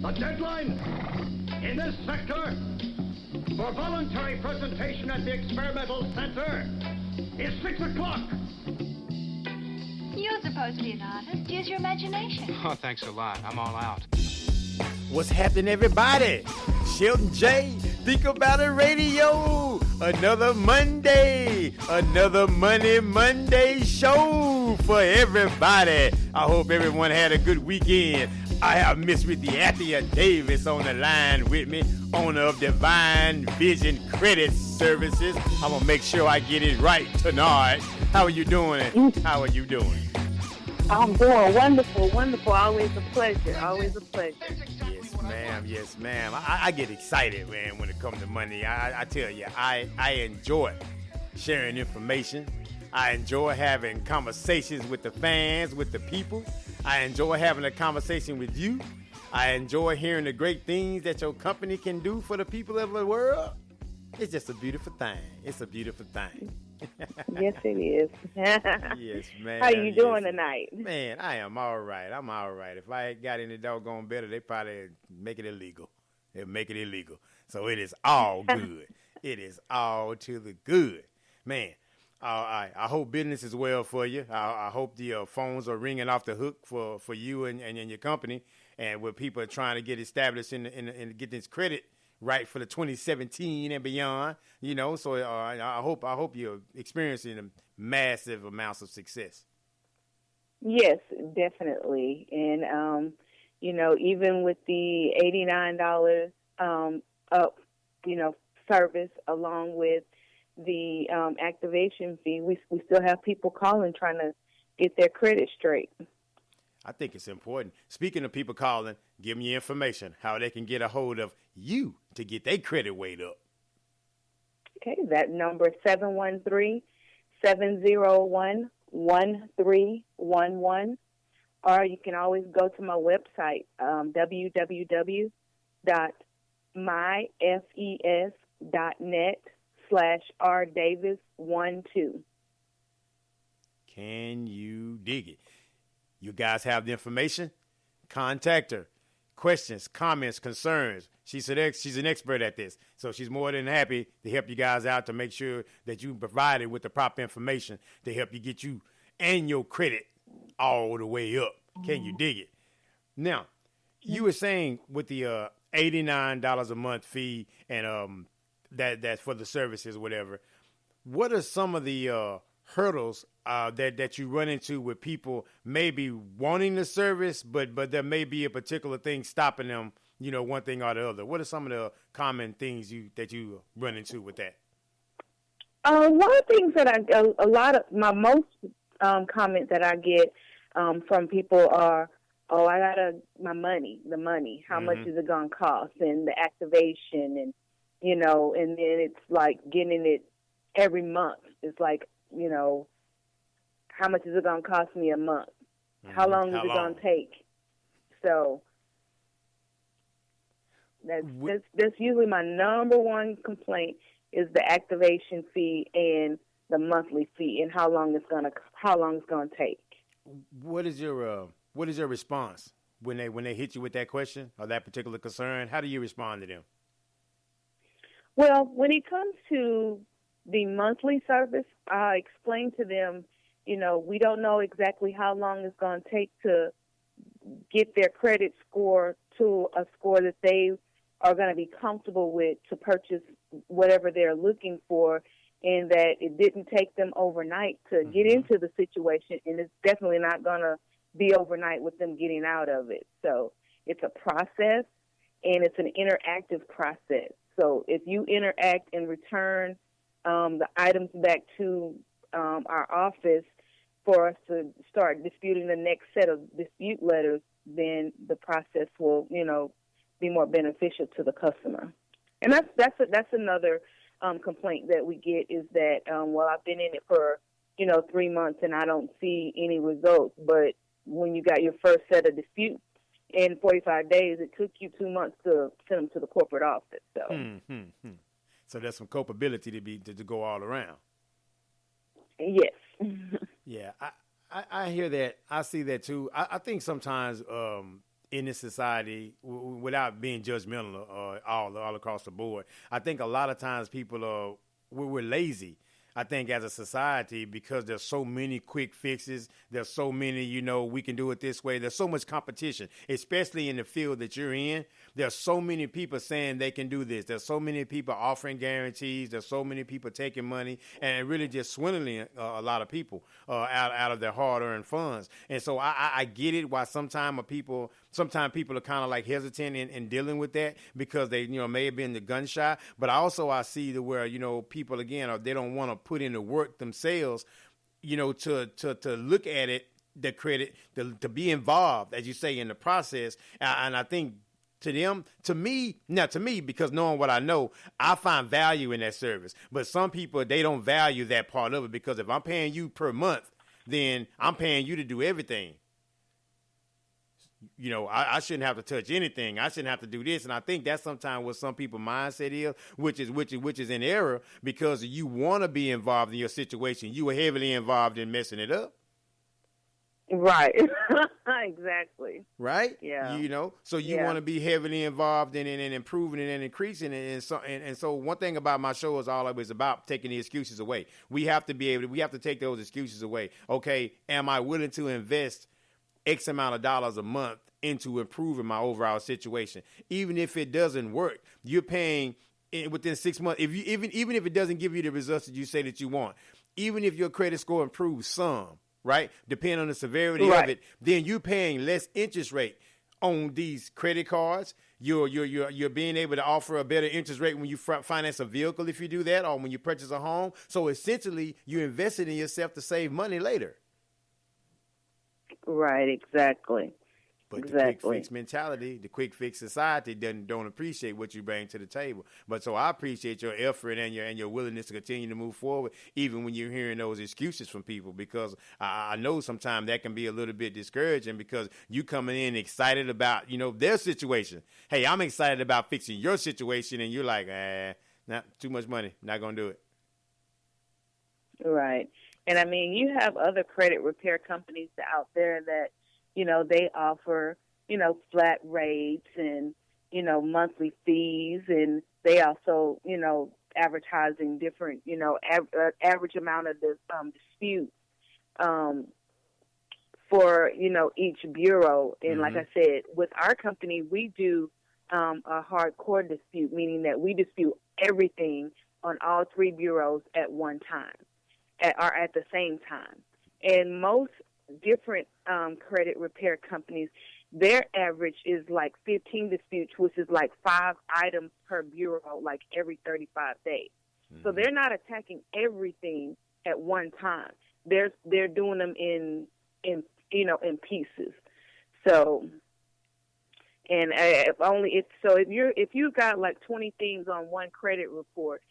The deadline in this sector for voluntary presentation at the experimental center is 6 o'clock. You're supposed to be an artist. Use your imagination. Oh, thanks a lot. I'm all out. What's happening, everybody? Shelton J. Think About It Radio. Another Monday. Another Monday show for everybody. I hope everyone had a good weekend. I have Miss Reathia Davis on the line with me, owner of Divine Vision Credit Services. I'm going to make sure I get it right tonight. How are you doing? How are you doing? I'm doing wonderful. Always a pleasure. Yes, ma'am. I get excited, man, when it comes to money. I tell you, I enjoy sharing information. I enjoy having conversations with the fans, with the people. I enjoy having a conversation with you. I enjoy hearing the great things that your company can do for the people of the world. It's just a beautiful thing. It's a beautiful thing. Yes, it is. Yes, man. How you doing tonight? Man, I am all right. I'm all right. If I got any doggone better, they probably make it illegal. They'll make it illegal. So it is all good. It is all to the good. Man, I hope business is well for you. I hope the phones are ringing off the hook for you and your company, and where people are trying to get established and get this credit right for the 2017 and beyond, you know. So I hope you're experiencing massive amounts of success. Yes, definitely. And even with the $89 service along with the activation fee, we still have people calling trying to get their credit straight. I think it's important. Speaking of people calling, give me information how they can get a hold of you to get their credit weight up. Okay, that number is 713-701-1311. Or you can always go to my website, www.myfes.net/rdavis12. Can you dig it? You guys have the information? Contact her. Questions, comments, concerns. She's an expert at this, so she's more than happy to help you guys out to make sure that you provided with the proper information to help you get you and your credit all the way up. Can you dig it? Now, you were saying with the $89 a month fee and that's for the services, whatever. What are some of the hurdles that you run into with people maybe wanting the service, but there may be a particular thing stopping them, one thing or the other? What are some of the common things that you run into with that? One of the things that my most comments that I get from people are, I got the money, how much is it going to cost, and the activation, and, and then it's like getting it every month. It's like, how much is it going to cost me a month? How long is it going to take? So that's usually my number one complaint is the activation fee and the monthly fee and how long it's going to take. What is your response when they hit you with that question or that particular concern? How do you respond to them? Well, when it comes to the monthly service, I explain to them, we don't know exactly how long it's going to take to get their credit score to a score that they are going to be comfortable with to purchase whatever they're looking for, and that it didn't take them overnight to get into the situation, and it's definitely not going to be overnight with them getting out of it. So it's a process, and it's an interactive process. So if you interact and return the items back to our office for us to start disputing the next set of dispute letters, then the process will, be more beneficial to the customer. And that's another complaint that we get is that, I've been in it for, 3 months and I don't see any results. But when you got your first set of disputes in 45 days, it took you 2 months to send them to the corporate office. So, So there's some culpability to go all around. Yes. Yeah, I hear that. I see that too. I think sometimes in this society, without being judgmental all across the board, I think a lot of times people we're lazy. I think as a society, because there's so many quick fixes, there's so many, we can do it this way. There's so much competition, especially in the field that you're in. There's so many people saying they can do this. There's so many people offering guarantees. There's so many people taking money and really just swindling a lot of people out of their hard-earned funds. And so I get it why sometimes people are kind of like hesitant in dealing with that because they, may have been the gun shy. But I see where, people, again, they don't want to put in the work themselves, to look at it, the credit, to be involved, as you say, in the process. And I think to me, because knowing what I know, I find value in that service. But some people, they don't value that part of it because if I'm paying you per month, then I'm paying you to do everything. I shouldn't have to touch anything. I shouldn't have to do this. And I think that's sometimes what some people's mindset is, which is in error because you want to be involved in your situation. You were heavily involved in messing it up. Right. Exactly. Right? Yeah. So you want to be heavily involved in improving it and increasing it. And so one thing about my show is always about taking the excuses away. We have to take those excuses away. Okay, am I willing to invest X amount of dollars a month into improving my overall situation? Even if it doesn't work, you're paying within 6 months. Even if it doesn't give you the results that you say that you want, even if your credit score improves some, right, depending on the severity of it, then you're paying less interest rate on these credit cards. You're being able to offer a better interest rate when you finance a vehicle if you do that, or when you purchase a home. So essentially, you're investing in yourself to save money later. Right, exactly. But the quick fix mentality, the quick fix society don't appreciate what you bring to the table. But so I appreciate your effort and your willingness to continue to move forward, even when you're hearing those excuses from people, because I know sometimes that can be a little bit discouraging because you coming in excited about, their situation. Hey, I'm excited about fixing your situation, and you're like, not too much money, not going to do it. Right. And I mean, you have other credit repair companies out there that, they offer, flat rates and, monthly fees. And they also, advertising different, average amount of the disputes for, each bureau. And like I said, with our company, we do a hardcore dispute, meaning that we dispute everything on all three bureaus at one time. Are at the same time. And most different credit repair companies, their average is like 15 disputes, which is like 5 items per bureau, like every 35 days. So they're not attacking everything at one time. They're doing them in pieces. So, and if you've got like 20 things on one credit report,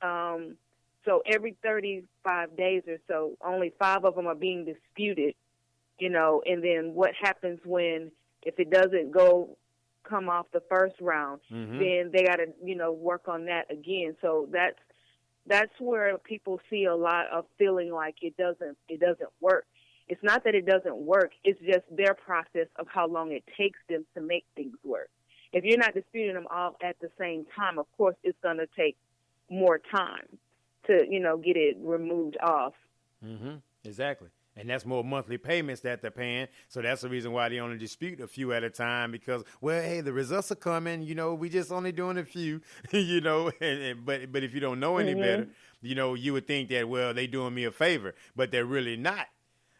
so every 35 days or so, only 5 of them are being disputed, and then what happens if it doesn't come off the first round, then they got to, work on that again. So that's where people see a lot of feeling like it doesn't work. It's not that it doesn't work. It's just their process of how long it takes them to make things work. If you're not disputing them all at the same time, of course, it's going to take more time to, get it removed off. Exactly. And that's more monthly payments that they're paying. So that's the reason why they only dispute a few at a time because, well, hey, the results are coming. We just only doing a few, but if you don't know any better, you would think that, well, they doing me a favor, but they're really not.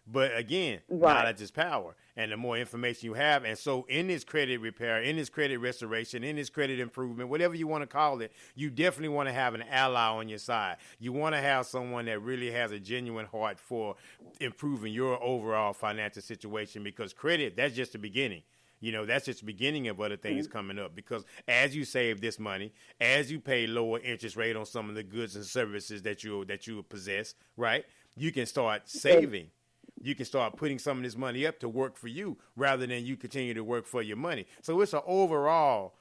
But again, knowledge is power. And the more information you have, and so in this credit repair, in this credit restoration, in this credit improvement, whatever you want to call it, you definitely want to have an ally on your side. You want to have someone that really has a genuine heart for improving your overall financial situation because credit, that's just the beginning. That's just the beginning of other things coming up because as you save this money, as you pay lower interest rate on some of the goods and services that you possess, right, you can start saving. You can start putting some of this money up to work for you rather than you continue to work for your money. So it's an overall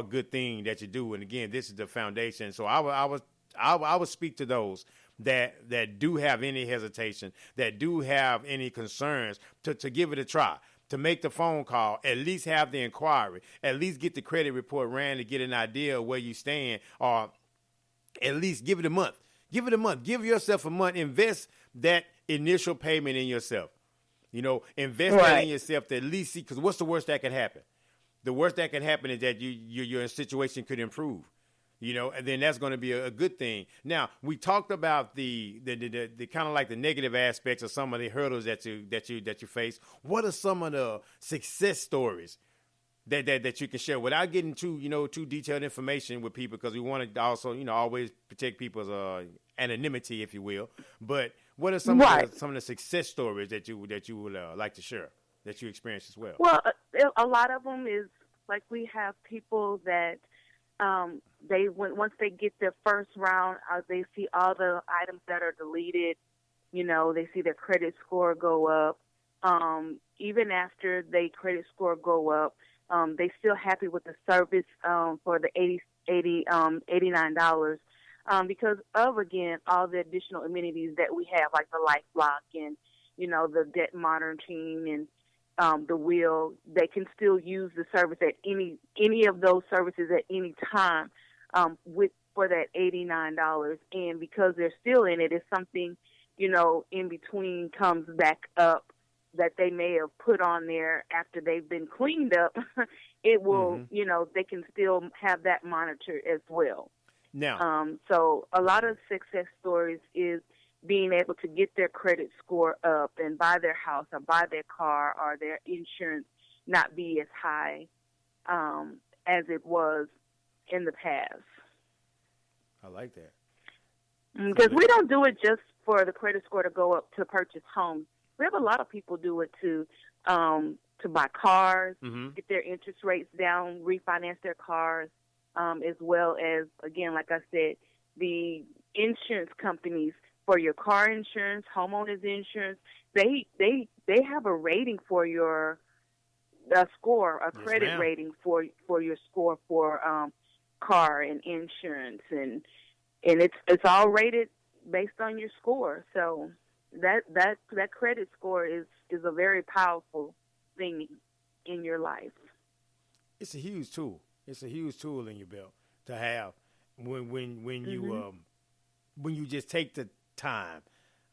good thing that you do. And again, this is the foundation. So I would speak to those that do have any hesitation, that do have any concerns to give it a try. to make the phone call, at least have the inquiry, at least get the credit report ran to get an idea of where you stand, or at least give it a month. Give it a month. Give yourself a month. Invest that initial payment in yourself. Invest that in yourself to at least see, because what's the worst that could happen? The worst that could happen is that your situation could improve. And then that's going to be a good thing. Now, we talked about the kind of like the negative aspects of some of the hurdles that you face. What are some of the success stories that you can share without getting too detailed information with people, because we want to also always protect people's anonymity, if you will. But what are some of the success stories that you would like to share that you experienced as well? Well, a lot of them is like we have people that once they get their first round, they see all the items that are deleted. They see their credit score go up. Even after their credit score go up, they still happy with the service for the $89 because of, again, all the additional amenities that we have, like the life block and the debt monitoring and the wheel. They can still use the service at any of those services at any time for that $89. And because they're still in it, it's something in between comes back up that they may have put on there after they've been cleaned up. It will, they can still have that monitored as well. Now, so a lot of success stories is being able to get their credit score up and buy their house or buy their car or their insurance not be as high as it was in the past. I like that. Because we don't do it just for the credit score to go up to purchase homes. We have a lot of people do it to buy cars, get their interest rates down, refinance their cars, as well as, again, like I said, the insurance companies for your car insurance, homeowners insurance. They have a rating for your score, a credit rating for your score for car and insurance, and it's all rated based on your score. So that credit score is a very powerful thing in your life. It's a huge tool. It's a huge tool in your belt to have when you just take the time.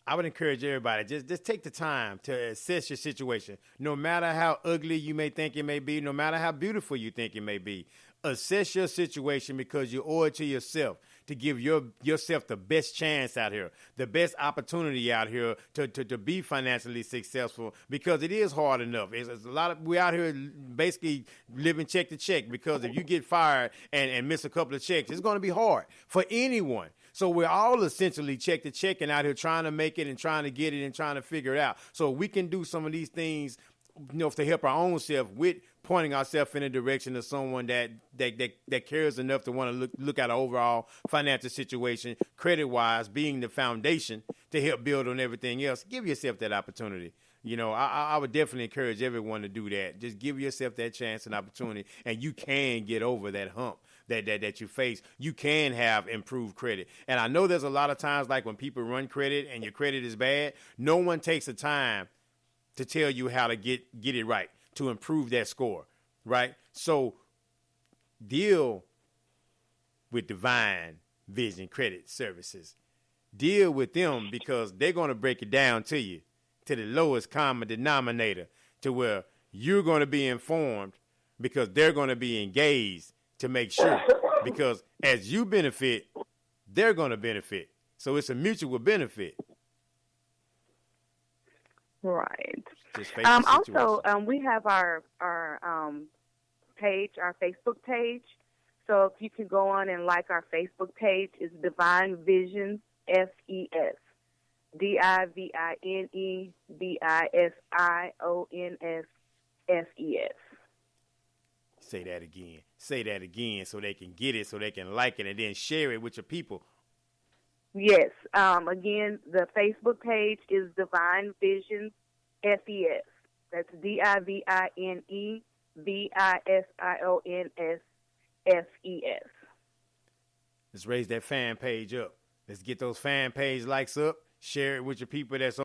I would encourage everybody, just take the time to assess your situation. No matter how ugly you may think it may be, no matter how beautiful you think it may be, assess your situation, because you owe it to yourself to give yourself the best chance out here, the best opportunity out here to be financially successful, because it is hard enough. It's a lot of, we out here basically living check to check, because if you get fired and miss a couple of checks, it's going to be hard for anyone. So we're all essentially check to check and out here trying to make it and trying to get it and trying to figure it out. So we can do some of these things, to help our own self with pointing ourselves in the direction of someone that cares enough to want to look at our overall financial situation, credit-wise, being the foundation to help build on everything else. Give yourself that opportunity. I would definitely encourage everyone to do that. Just give yourself that chance and opportunity, and you can get over that hump that you face. You can have improved credit. And I know there's a lot of times, like when people run credit and your credit is bad, no one takes the time to tell you how to get it right, to improve that score, right? So deal with Divine Vision Credit Services. Deal with them, because they're going to break it down to you to the lowest common denominator, to where you're going to be informed, because they're going to be engaged to make sure, because as you benefit, they're going to benefit. So it's a mutual benefit. Right. Also, we have our page, our Facebook page. So if you can go on and like our Facebook page, it's Divine Visions SES. DIVINE VISIONS SES. Say that again. Say that again, so they can get it, so they can like it, and then share it with your people. Yes. Again, the Facebook page is Divine Visions SES. That's DIVINE VISIONS SES. Let's raise that fan page up. Let's get those fan page likes up. Share it with your people that's